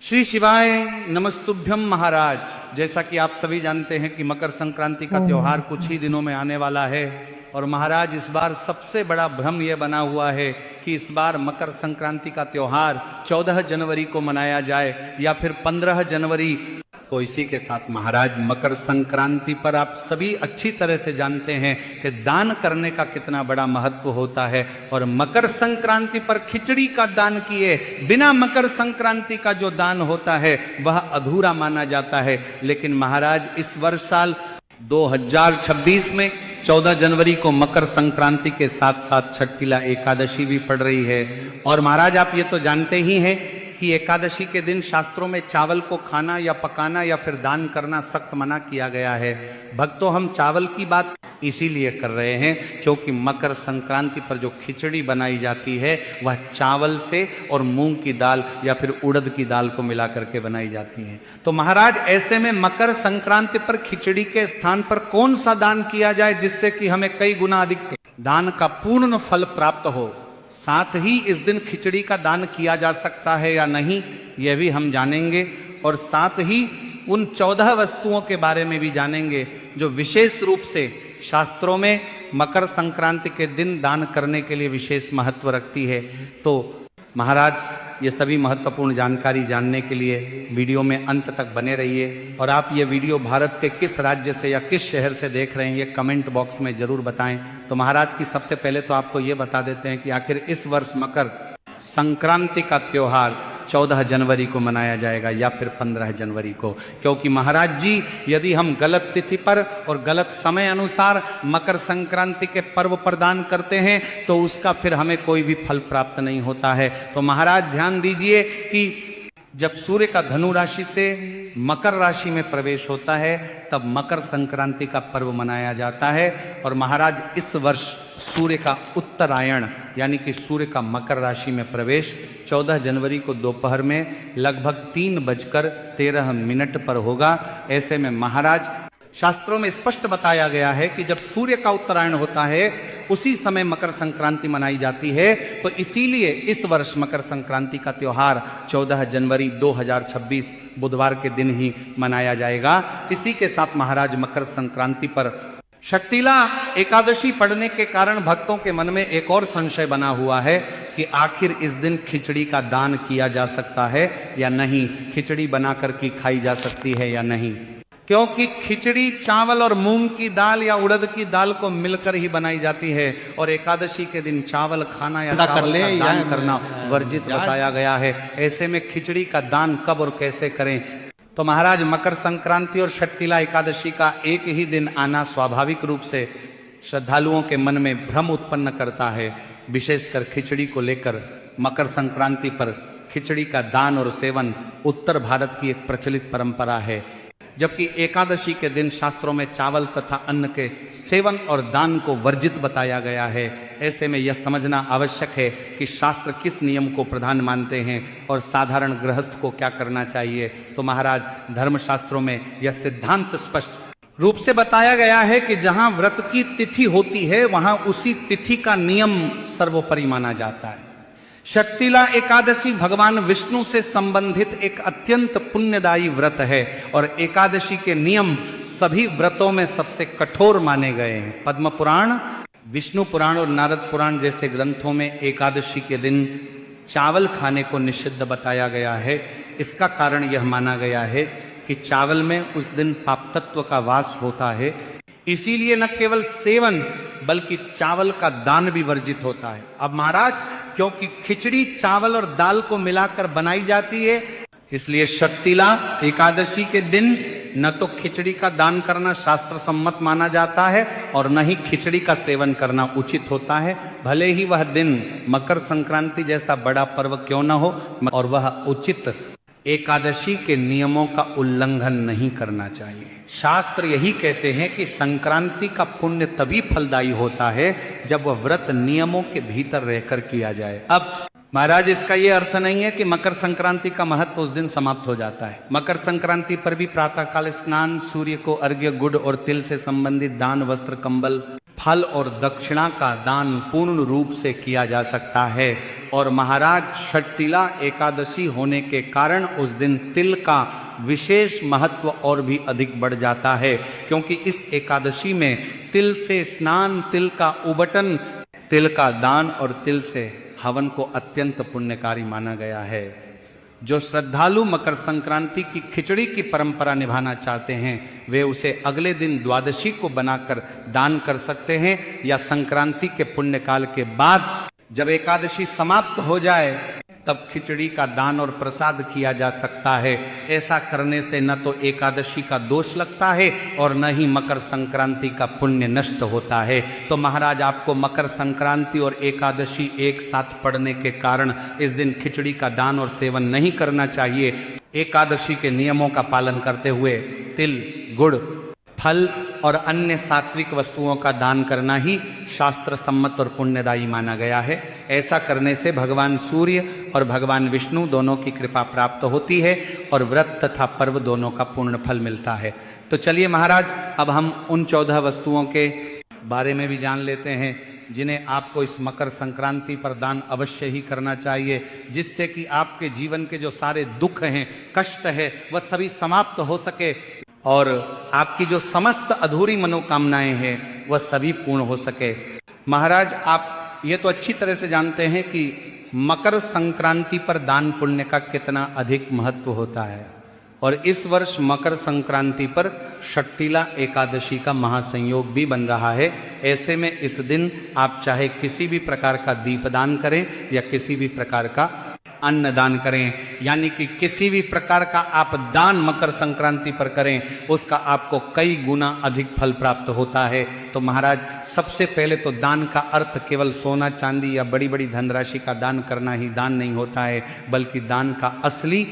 श्री शिवाय नमस्तुभ्यम महाराज। जैसा कि आप सभी जानते हैं कि मकर संक्रांति का त्योहार कुछ ही दिनों में आने वाला है और महाराज इस बार सबसे बड़ा भ्रम यह बना हुआ है कि इस बार मकर संक्रांति का त्योहार 14 जनवरी को मनाया जाए या फिर 15 जनवरी। तो इसी के साथ महाराज मकर संक्रांति पर आप सभी अच्छी तरह से जानते हैं कि दान करने का कितना बड़ा महत्व होता है और मकर संक्रांति पर खिचड़ी का दान किए बिना मकर संक्रांति का जो दान होता है वह अधूरा माना जाता है। लेकिन महाराज इस वर्ष साल 2026 में 14 जनवरी को मकर संक्रांति के साथ साथ छठिला एकादशी भी पड़ रही है। और महाराज आप ये तो जानते ही हैं कि एकादशी के दिन शास्त्रों में चावल को खाना या पकाना या फिर दान करना सख्त मना किया गया है। भक्तों, हम चावल की बात इसीलिए कर रहे हैं क्योंकि मकर संक्रांति पर जो खिचड़ी बनाई जाती है वह चावल से और मूंग की दाल या फिर उड़द की दाल को मिला करके बनाई जाती है। तो महाराज ऐसे में मकर संक्रांति पर खिचड़ी के स्थान पर कौन सा दान किया जाए जिससे कि हमें कई गुना अधिक दान का पूर्ण फल प्राप्त हो। साथ ही इस दिन खिचड़ी का दान किया जा सकता है या नहीं यह भी हम जानेंगे और साथ ही उन 14 वस्तुओं के बारे में भी जानेंगे जो विशेष रूप से शास्त्रों में मकर संक्रांति के दिन दान करने के लिए विशेष महत्व रखती है। तो महाराज ये सभी महत्वपूर्ण जानकारी जानने के लिए वीडियो में अंत तक बने रहिए और आप ये वीडियो भारत के किस राज्य से या किस शहर से देख रहे हैं ये कमेंट बॉक्स में जरूर बताएं। तो महाराज की सबसे पहले तो आपको ये बता देते हैं कि आखिर इस वर्ष मकर संक्रांति का त्योहार 14 जनवरी को मनाया जाएगा या फिर 15 जनवरी को, क्योंकि महाराज जी यदि हम गलत तिथि पर और गलत समय अनुसार मकर संक्रांति के पर्व प्रदान करते हैं तो उसका फिर हमें कोई भी फल प्राप्त नहीं होता है। तो महाराज ध्यान दीजिए कि जब सूर्य का धनु राशि से मकर राशि में प्रवेश होता है तब मकर संक्रांति का पर्व मनाया जाता है। और महाराज इस वर्ष सूर्य का उत्तरायण यानी कि सूर्य का मकर राशि में प्रवेश 14 जनवरी को दोपहर में लगभग 3:13 पर होगा। ऐसे में महाराज शास्त्रों में स्पष्ट बताया गया है कि जब सूर्य का उत्तरायण होता है उसी समय मकर संक्रांति मनाई जाती है। तो इसीलिए इस वर्ष मकर संक्रांति का त्योहार 14 जनवरी 2026 बुधवार के दिन ही मनाया जाएगा। इसी के साथ महाराज मकर संक्रांति पर शक्तिला एकादशी पढ़ने के कारण भक्तों के मन में एक और संशय बना हुआ है कि आखिर इस दिन खिचड़ी का दान किया जा सकता है या नहीं, खिचड़ी बनाकर के खाई जा सकती है या नहीं, क्योंकि खिचड़ी चावल और मूंग की दाल या उड़द की दाल को मिलकर ही बनाई जाती है और एकादशी के दिन चावल खाना या चावल का दान करना वर्जित बताया गया है। ऐसे में खिचड़ी का दान कब और कैसे करें। तो महाराज मकर संक्रांति और छठिला एकादशी का एक ही दिन आना स्वाभाविक रूप से श्रद्धालुओं के मन में भ्रम उत्पन्न करता है, विशेषकर खिचड़ी को लेकर। मकर संक्रांति पर खिचड़ी का दान और सेवन उत्तर भारत की एक प्रचलित परंपरा है, जबकि एकादशी के दिन शास्त्रों में चावल तथा अन्न के सेवन और दान को वर्जित बताया गया है। ऐसे में यह समझना आवश्यक है कि शास्त्र किस नियम को प्रधान मानते हैं और साधारण गृहस्थ को क्या करना चाहिए। तो महाराज धर्मशास्त्रों में यह सिद्धांत स्पष्ट रूप से बताया गया है कि जहां व्रत की तिथि होती है वहां उसी तिथि का नियम सर्वोपरि माना जाता है। शक्तिला एकादशी भगवान विष्णु से संबंधित एक अत्यंत पुण्यदायी व्रत है और एकादशी के नियम सभी व्रतों में सबसे कठोर माने गए हैं। पद्म पुराण, विष्णु पुराण और नारद पुराण जैसे ग्रंथों में एकादशी के दिन चावल खाने को निषिद्ध बताया गया है। इसका कारण यह माना गया है कि चावल में उस दिन पाप तत्व का वास होता है, इसीलिए न केवल सेवन बल्कि चावल का दान भी वर्जित होता है। अब महाराज क्योंकि खिचड़ी चावल और दाल को मिलाकर बनाई जाती है इसलिए शक्तिला एकादशी के दिन न तो खिचड़ी का दान करना शास्त्र सम्मत माना जाता है और न ही खिचड़ी का सेवन करना उचित होता है, भले ही वह दिन मकर संक्रांति जैसा बड़ा पर्व क्यों न हो। और वह उचित एकादशी के नियमों का उल्लंघन नहीं करना चाहिए। शास्त्र यही कहते हैं कि संक्रांति का पुण्य तभी फलदायी होता है जब वह व्रत नियमों के भीतर रहकर किया जाए। अब महाराज इसका यह अर्थ नहीं है कि मकर संक्रांति का महत्व उस दिन समाप्त हो जाता है। मकर संक्रांति पर भी प्रातःकाल स्नान, सूर्य को अर्घ्य, गुड़ और तिल से संबंधित दान, वस्त्र, कंबल, फल और दक्षिणा का दान पूर्ण रूप से किया जा सकता है और महाराज षट्टिला एकादशी होने के कारण उस दिन तिल का विशेष महत्व और भी अधिक बढ़ जाता है, क्योंकि इस एकादशी में तिल से स्नान, तिल का उबटन, तिल का दान और तिल से हवन को अत्यंत पुण्यकारी माना गया है। जो श्रद्धालु मकर संक्रांति की खिचड़ी की परंपरा निभाना चाहते हैं वे उसे अगले दिन द्वादशी को बनाकर दान कर सकते हैं, या संक्रांति के पुण्य काल के बाद जब एकादशी समाप्त हो जाए तब खिचड़ी का दान और प्रसाद किया जा सकता है। ऐसा करने से न तो एकादशी का दोष लगता है और न ही मकर संक्रांति का पुण्य नष्ट होता है। तो महाराज आपको मकर संक्रांति और एकादशी एक साथ पड़ने के कारण इस दिन खिचड़ी का दान और सेवन नहीं करना चाहिए। एकादशी के नियमों का पालन करते हुए तिल, गुड़, फल और अन्य सात्विक वस्तुओं का दान करना ही शास्त्र सम्मत और पुण्यदायी माना गया है। ऐसा करने से भगवान सूर्य और भगवान विष्णु दोनों की कृपा प्राप्त होती है और व्रत तथा पर्व दोनों का पूर्ण फल मिलता है। तो चलिए महाराज, अब हम उन 14 वस्तुओं के बारे में भी जान लेते हैं जिन्हें आपको इस मकर संक्रांति पर दान अवश्य ही करना चाहिए, जिससे कि आपके जीवन के जो सारे दुख हैं, कष्ट है, वह सभी समाप्त हो सके और आपकी जो समस्त अधूरी मनोकामनाएं हैं वह सभी पूर्ण हो सके। महाराज आप ये तो अच्छी तरह से जानते हैं कि मकर संक्रांति पर दान पुण्य का कितना अधिक महत्व होता है, और इस वर्ष मकर संक्रांति पर षट्टिला एकादशी का महासंयोग भी बन रहा है। ऐसे में इस दिन आप चाहे किसी भी प्रकार का दीपदान करें या किसी भी प्रकार का अन्न दान करें, यानी कि किसी भी प्रकार का आप दान मकर संक्रांति पर करें, उसका आपको कई गुना अधिक फल प्राप्त होता है। तो महाराज सबसे पहले तो दान का अर्थ केवल सोना चांदी या बड़ी बड़ी धनराशि का दान करना ही दान नहीं होता है, बल्कि दान का असली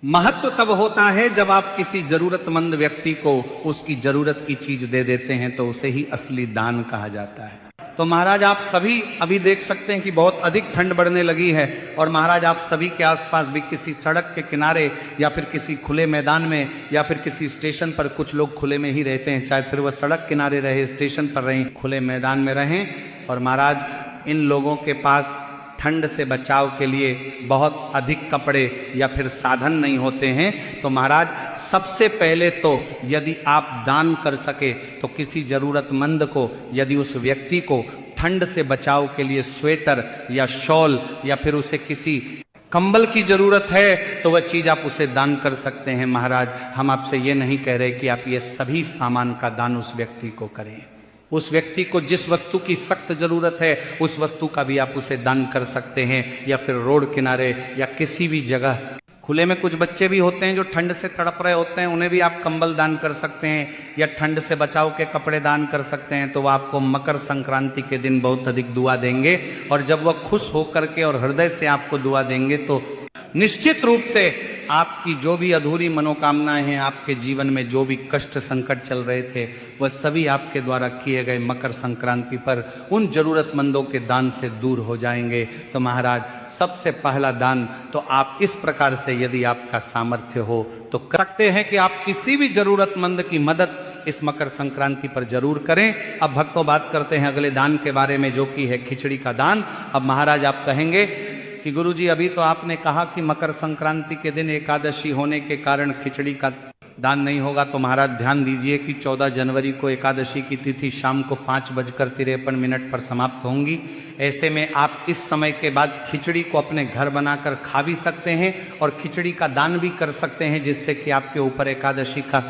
महत्व तब होता है जब आप किसी जरूरतमंद व्यक्ति को उसकी जरूरत की चीज दे देते हैं, तो उसे ही असली दान कहा जाता है। तो महाराज आप सभी अभी देख सकते हैं कि बहुत अधिक ठंड बढ़ने लगी है, और महाराज आप सभी के आसपास भी किसी सड़क के किनारे या फिर किसी खुले मैदान में या फिर किसी स्टेशन पर, कुछ लोग खुले में ही रहते हैं, चाहे फिर वह सड़क किनारे रहे, स्टेशन पर रहें, खुले मैदान में रहें। और महाराज इन लोगों के पास ठंड से बचाव के लिए बहुत अधिक कपड़े या फिर साधन नहीं होते हैं, तो महाराज सबसे पहले तो यदि आप दान कर सके तो किसी जरूरतमंद को, यदि उस व्यक्ति को ठंड से बचाव के लिए स्वेटर या शॉल या फिर उसे किसी कंबल की जरूरत है तो वह चीज आप उसे दान कर सकते हैं। महाराज हम आपसे ये नहीं कह रहे कि आप ये सभी सामान का दान उस व्यक्ति को करें। उस व्यक्ति को जिस वस्तु की सख्त जरूरत है उस वस्तु का भी आप उसे दान कर सकते हैं, या फिर रोड किनारे या किसी भी जगह। खुले में कुछ बच्चे भी होते हैं जो ठंड से तड़प रहे होते हैं, उन्हें भी आप कंबल दान कर सकते हैं या ठंड से बचाव के कपड़े दान कर सकते हैं। तो वह आपको मकर संक्रांति के दिन बहुत अधिक दुआ देंगे, और जब वह खुश होकर के और हृदय से आपको दुआ देंगे तो निश्चित रूप से आपकी जो भी अधूरी मनोकामनाएं हैं, आपके जीवन में जो भी कष्ट संकट चल रहे थे, वह सभी आपके द्वारा किए गए मकर संक्रांति पर उन जरूरतमंदों के दान से दूर हो जाएंगे। तो महाराज सबसे पहला दान तो आप इस प्रकार से, यदि आपका सामर्थ्य हो तो कर सकते हैं कि आप किसी भी जरूरतमंद की मदद इस मकर संक्रांति पर जरूर करें। अब भक्तों बात करते हैं अगले दान के बारे में, जो कि है खिचड़ी का दान। अब महाराज आप कहेंगे कि गुरुजी अभी तो आपने कहा कि मकर संक्रांति के दिन एकादशी होने के कारण खिचड़ी का दान नहीं होगा, तो महाराज ध्यान दीजिए कि 14 जनवरी को एकादशी की तिथि शाम को 5:53 पर समाप्त होंगी। ऐसे में आप इस समय के बाद खिचड़ी को अपने घर बनाकर खा भी सकते हैं और खिचड़ी का दान भी कर सकते हैं, जिससे कि आपके ऊपर एकादशी का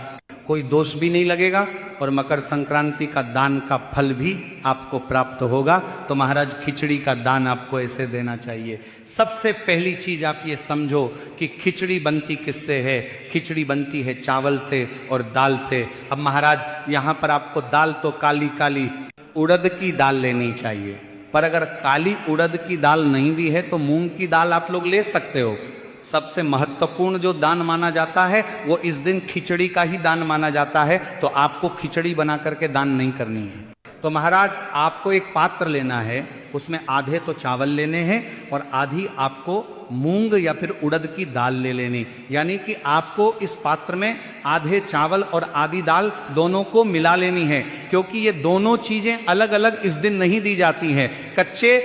कोई दोष भी नहीं लगेगा और मकर संक्रांति का दान का फल भी आपको प्राप्त होगा। तो महाराज खिचड़ी का दान आपको ऐसे देना चाहिए। सबसे पहली चीज आप ये समझो कि खिचड़ी बनती किससे है। खिचड़ी बनती है चावल से और दाल से। अब महाराज यहाँ पर आपको दाल तो काली काली उड़द की दाल लेनी चाहिए, पर अगर काली उड़द की दाल नहीं भी है तो मूंग की दाल आप लोग ले सकते हो। सबसे महत्वपूर्ण जो दान माना जाता है वो इस दिन खिचड़ी का ही दान माना जाता है, तो आपको खिचड़ी बना करके दान नहीं करनी है। तो महाराज आपको एक पात्र लेना है, उसमें आधे तो चावल लेने हैं और आधी आपको मूंग या फिर उड़द की दाल ले लेनी। यानी कि आपको इस पात्र में आधे चावल और आधी दाल दोनों को मिला लेनी है, क्योंकि ये दोनों चीजें अलग अलग इस दिन नहीं दी जाती हैं। कच्चे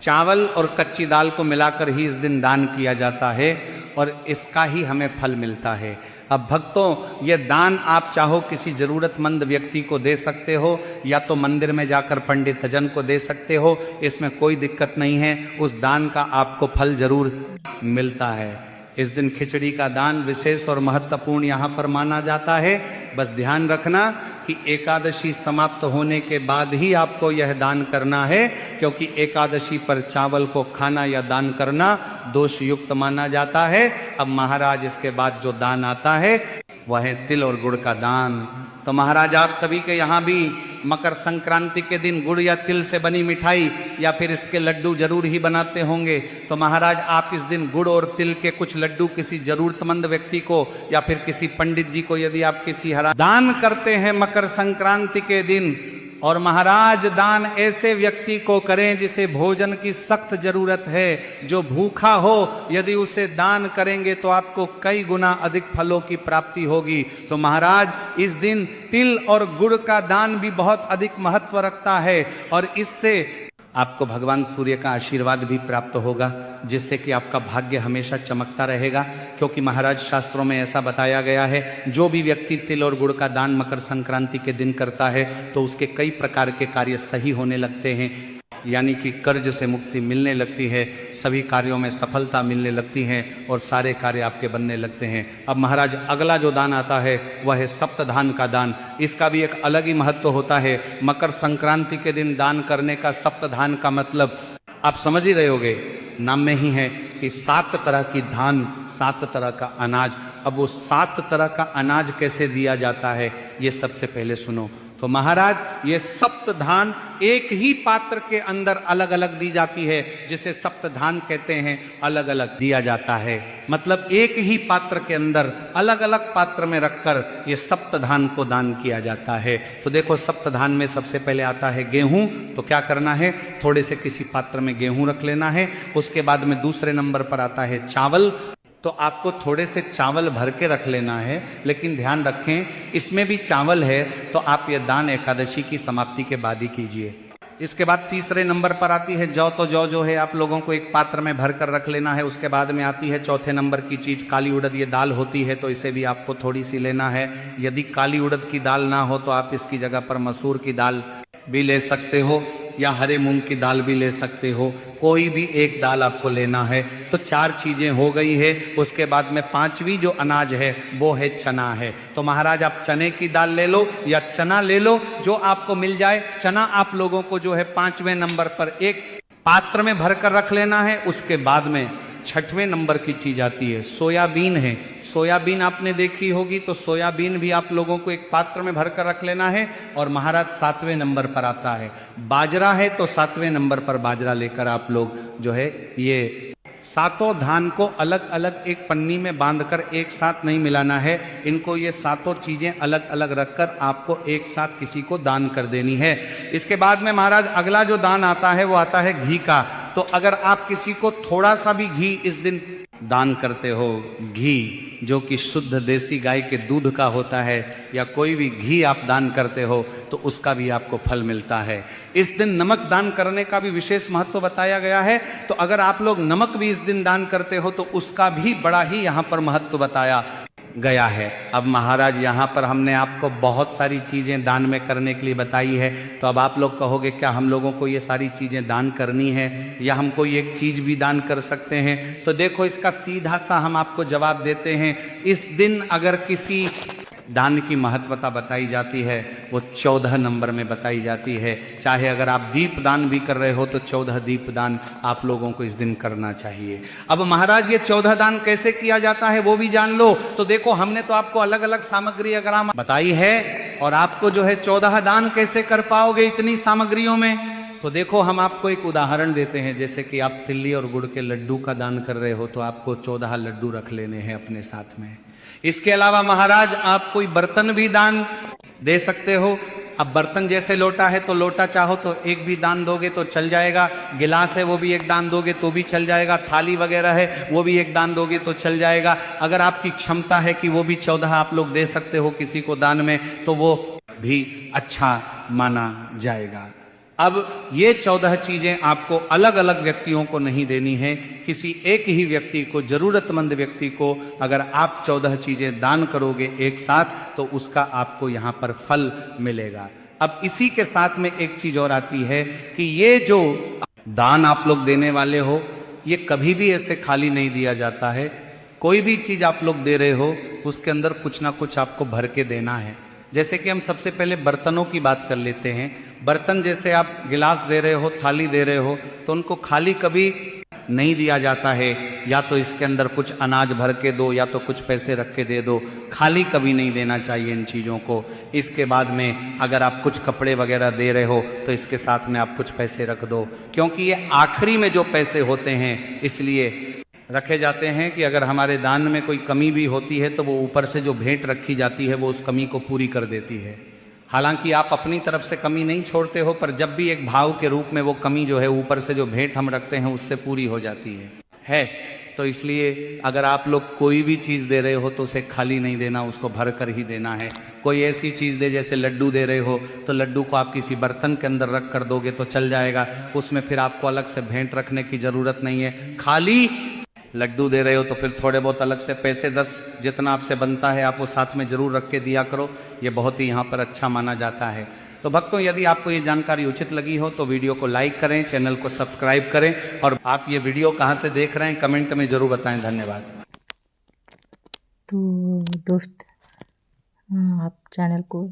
चावल और कच्ची दाल को मिलाकर ही इस दिन दान किया जाता है और इसका ही हमें फल मिलता है। अब भक्तों, ये दान आप चाहो किसी जरूरतमंद व्यक्ति को दे सकते हो या तो मंदिर में जाकर पंडित जन को दे सकते हो, इसमें कोई दिक्कत नहीं है। उस दान का आपको फल जरूर मिलता है। इस दिन खिचड़ी का दान विशेष और महत्वपूर्ण यहाँ पर माना जाता है। बस ध्यान रखना कि एकादशी समाप्त होने के बाद ही आपको यह दान करना है, क्योंकि एकादशी पर चावल को खाना या दान करना दोष युक्त माना जाता है। अब महाराज इसके बाद जो दान आता है वह है तिल और गुड़ का दान। तो महाराज आप सभी के यहाँ भी मकर संक्रांति के दिन गुड़ या तिल से बनी मिठाई या फिर इसके लड्डू जरूर ही बनाते होंगे। तो महाराज आप इस दिन गुड़ और तिल के कुछ लड्डू किसी जरूरतमंद व्यक्ति को या फिर किसी पंडित जी को यदि आप किसी हरा दान करते हैं मकर संक्रांति के दिन, और महाराज दान ऐसे व्यक्ति को करें जिसे भोजन की सख्त जरूरत है, जो भूखा हो, यदि उसे दान करेंगे तो आपको कई गुना अधिक फलों की प्राप्ति होगी। तो महाराज इस दिन तिल और गुड़ का दान भी बहुत अधिक महत्व रखता है और इससे आपको भगवान सूर्य का आशीर्वाद भी प्राप्त होगा, जिससे कि आपका भाग्य हमेशा चमकता रहेगा। क्योंकि महाराज शास्त्रों में ऐसा बताया गया है, जो भी व्यक्ति तिल और गुड़ का दान मकर संक्रांति के दिन करता है तो उसके कई प्रकार के कार्य सही होने लगते हैं, यानी कि कर्ज से मुक्ति मिलने लगती है, सभी कार्यों में सफलता मिलने लगती है और सारे कार्य आपके बनने लगते हैं। अब महाराज अगला जो दान आता है वह है सप्तधान का दान। इसका भी एक अलग ही महत्व होता है। मकर संक्रांति के दिन दान करने का सप्तधान का मतलब आप समझ ही रहे होगे, नाम में ही है कि 7 तरह की धान, 7 तरह का अनाज। अब वो 7 तरह का अनाज कैसे दिया जाता है ये सबसे पहले सुनो। तो महाराज ये सप्तधान एक ही पात्र के अंदर अलग अलग दी जाती है, जिसे सप्तधान कहते हैं, अलग अलग दिया जाता है। मतलब एक ही पात्र के अंदर अलग अलग पात्र में रखकर ये सप्तधान को दान किया जाता है। तो देखो सप्तधान में सबसे पहले आता है गेहूं। तो क्या करना है, थोड़े से किसी पात्र में गेहूं रख लेना है। उसके बाद में दूसरे नंबर पर आता है चावल। तो आपको थोड़े से चावल भर के रख लेना है, लेकिन ध्यान रखें इसमें भी चावल है तो आप ये दान एकादशी की समाप्ति के बाद ही कीजिए। इसके बाद तीसरे नंबर पर आती है जौ। तो जौ जो है आप लोगों को एक पात्र में भर कर रख लेना है। उसके बाद में आती है चौथे नंबर की चीज काली उड़द। ये दाल होती है तो इसे भी आपको थोड़ी सी लेना है। यदि काली उड़द की दाल ना हो तो आप इसकी जगह पर मसूर की दाल भी ले सकते हो या हरे मूंग की दाल भी ले सकते हो, कोई भी एक दाल आपको लेना है। तो 4 चीजें हो गई है। उसके बाद में 5वीं जो अनाज है वो है चना है। तो महाराज आप चने की दाल ले लो या चना ले लो, जो आपको मिल जाए। चना आप लोगों को जो है 5वें नंबर पर एक पात्र में भर कर रख लेना है। उसके बाद में 6वें नंबर की चीज आती है सोयाबीन है। सोयाबीन आपने देखी होगी, तो सोयाबीन भी आप लोगों को एक पात्र में भर कर रख लेना है। और महाराज 7वें नंबर पर आता है बाजरा है। तो 7वें नंबर पर बाजरा लेकर आप लोग जो है ये 7 धान को अलग अलग एक पन्नी में बांधकर एक साथ नहीं मिलाना है। इनको ये 7 चीजें अलग अलग रखकर आपको एक साथ किसी को दान कर देनी है। इसके बाद में महाराज अगला जो दान आता है वो आता है घी का। तो अगर आप किसी को थोड़ा सा भी घी इस दिन दान करते हो, घी जो कि शुद्ध देसी गाय के दूध का होता है, या कोई भी घी आप दान करते हो तो उसका भी आपको फल मिलता है। इस दिन नमक दान करने का भी विशेष महत्व बताया गया है। तो अगर आप लोग नमक भी इस दिन दान करते हो तो उसका भी बड़ा ही यहाँ पर महत्व बताया गया है। अब महाराज यहाँ पर हमने आपको बहुत सारी चीजें दान में करने के लिए बताई है। तो अब आप लोग कहोगे क्या हम लोगों को ये सारी चीजें दान करनी है या हम कोई एक चीज भी दान कर सकते हैं? तो देखो इसका सीधा सा हम आपको जवाब देते हैं। इस दिन अगर किसी दान की महत्वता बताई जाती है वो 14 नंबर में बताई जाती है। चाहे अगर आप दीप दान भी कर रहे हो तो 14 दीप दान आप लोगों को इस दिन करना चाहिए। अब महाराज ये 14 दान कैसे किया जाता है वो भी जान लो। तो देखो हमने तो आपको अलग अलग सामग्री अगर हम बताई है, और आपको जो है 14 दान कैसे कर पाओगे इतनी सामग्रियों में? तो देखो हम आपको एक उदाहरण देते हैं। जैसे कि आप तिल्ली और गुड़ के लड्डू का दान कर रहे हो तो आपको 14 लड्डू रख लेने हैं अपने साथ में। इसके अलावा महाराज आप कोई बर्तन भी दान दे सकते हो। अब बर्तन जैसे लोटा है तो लोटा चाहो तो एक भी दान दोगे तो चल जाएगा, गिलास है वो भी एक दान दोगे तो भी चल जाएगा, थाली वगैरह है वो भी एक दान दोगे तो चल जाएगा। अगर आपकी क्षमता है कि वो भी 14 आप लोग दे सकते हो किसी को दान में तो वो भी अच्छा माना जाएगा। अब ये 14 चीजें आपको अलग अलग व्यक्तियों को नहीं देनी है, किसी एक ही व्यक्ति को, जरूरतमंद व्यक्ति को अगर आप 14 चीजें दान करोगे एक साथ तो उसका आपको यहां पर फल मिलेगा। अब इसी के साथ में एक चीज और आती है कि ये जो दान आप लोग देने वाले हो, ये कभी भी ऐसे खाली नहीं दिया जाता है। कोई भी चीज आप लोग दे रहे हो उसके अंदर कुछ ना कुछ आपको भर के देना है। जैसे कि हम सबसे पहले बर्तनों की बात कर लेते हैं। बर्तन जैसे आप गिलास दे रहे हो, थाली दे रहे हो, तो उनको खाली कभी नहीं दिया जाता है। या तो इसके अंदर कुछ अनाज भर के दो या तो कुछ पैसे रख के दे दो, खाली कभी नहीं देना चाहिए इन चीजों को। इसके बाद में अगर आप कुछ कपड़े वगैरह दे रहे हो तो इसके साथ में आप कुछ पैसे रख दो, क्योंकि ये आखिरी में जो पैसे होते हैं इसलिए रखे जाते हैं कि अगर हमारे दान में कोई कमी भी होती है तो वो ऊपर से जो भेंट रखी जाती है वो उस कमी को पूरी कर देती है। हालांकि आप अपनी तरफ से कमी नहीं छोड़ते हो, पर जब भी एक भाव के रूप में वो कमी जो है ऊपर से जो भेंट हम रखते हैं उससे पूरी हो जाती है। तो इसलिए अगर आप लोग कोई भी चीज दे रहे हो तो उसे खाली नहीं देना, उसको भर कर ही देना है। कोई ऐसी चीज दे, जैसे लड्डू दे रहे हो तो लड्डू को आप किसी बर्तन के अंदर रख कर दोगे तो चल जाएगा, उसमें फिर आपको अलग से भेंट रखने की जरूरत नहीं है। खाली लड्डू दे रहे हो तो फिर थोड़े बहुत अलग से पैसे 10 जितना आपसे बनता है आप वो साथ में जरूर रख के दिया करो, ये बहुत ही यहाँ पर अच्छा माना जाता है। तो भक्तों, यदि आपको ये जानकारी उचित लगी हो तो वीडियो को लाइक करें, चैनल को सब्सक्राइब करें, और आप ये वीडियो कहाँ से देख रहे हैं कमेंट में जरूर बताएं। धन्यवाद। तो दोस्त, आप चैनल को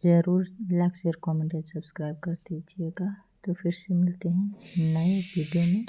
ज़रूर लाइक शेयर कमेंट या सब्सक्राइब कर दीजिएगा। तो फिर से मिलते हैं नए वीडियो में।